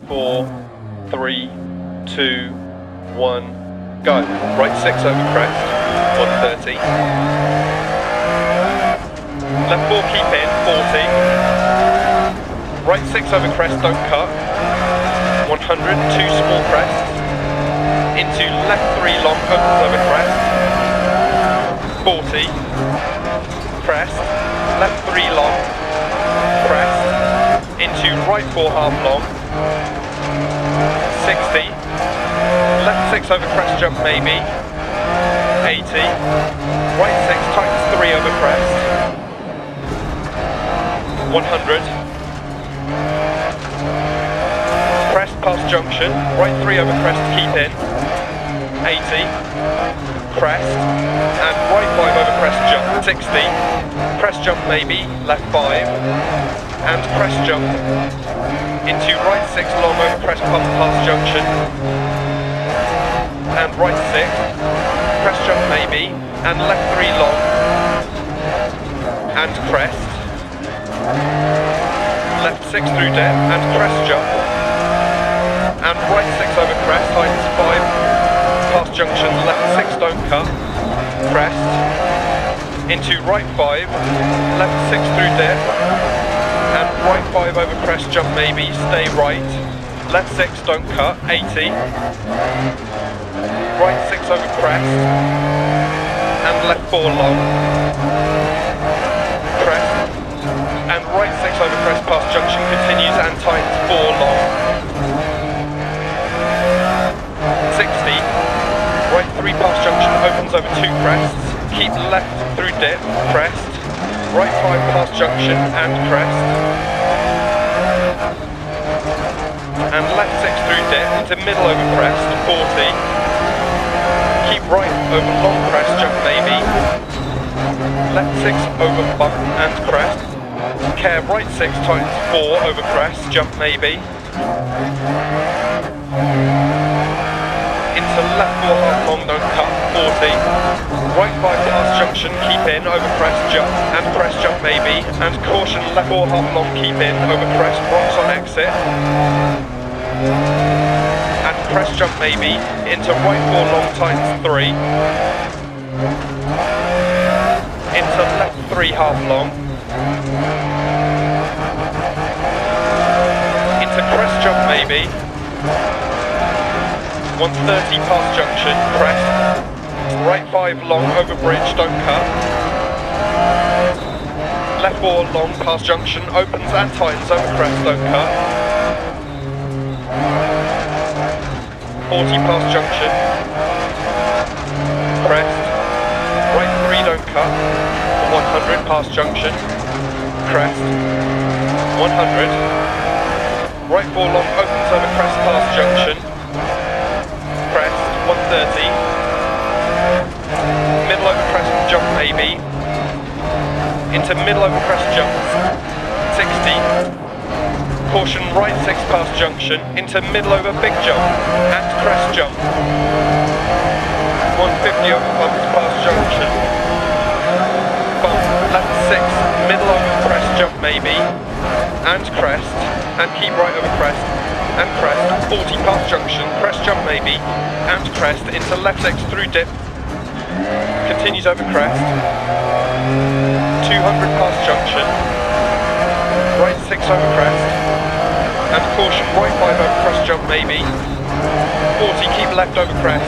4, 3, 2, 1, go. Right 6 over crest, 130. Left 4 keep in, 40. Right 6 over crest, don't cut, 100, 2 small crests. Into left 3 long, opens over crest, 40. Crest, left 3 long, crest. Into right 4 half long, 60. Left 6 over crest jump maybe, 80. Right 6 tightens 3 over crest, 100. Crest past junction, right 3 over crest keep in, 80. Crest, and right 5 over crest jump, 60. Crest jump maybe, left 5. And crest jump into right 6 long over crest pump past junction, and right 6, crest jump maybe, and left 3 long, and crest, left 6 through depth, and crest jump, and right 6 over crest, tightens 5, past junction, left 6 don't cut, crest, into right 5, left 6 through depth, and right 5 over crest jump maybe, stay right, left 6 don't cut, 80, right 6 over crest, and left 4 long, crest, and right 6 over crest past junction continues and tightens 4 long, 60, right 3 past junction opens over 2 crests, keep left through dip, crest, right 5 past junction and crest, and left 6 through dip into middle over crest, 40, keep right over long crest jump maybe, left 6 over bump and crest, care right 6 tightens 4 over crest jump maybe, into left 4 half long don't cut, 40, right 5 past junction keep in over crest jump and crest jump maybe, and caution left 4 half long keep in over crest rocks on exit, and crest jump maybe, into right 4 long tightens 3, into left 3 half long, into crest jump maybe, 130 past junction, crest, right 5 long over bridge, don't cut, left 4 long past junction, opens and tightens over crest, don't cut, 40 past junction, crest, right 3 don't cut, 100 past junction, crest, 100, right 4 long opens over crest past junction, crest, 130, middle over crest jump maybe, into middle over crest jumps, 60, caution right 6 past junction, into middle over big jump, and crest jump, 150 over bumps past junction, bump, left 6, middle over crest jump maybe, and crest, and keep right over crest, and crest, 40 past junction, crest jump maybe, and crest, into left 6 through dip, continues over crest, 200 past junction, right 6 over crest, and caution right 5 over crest jump maybe, 40 keep left over crest,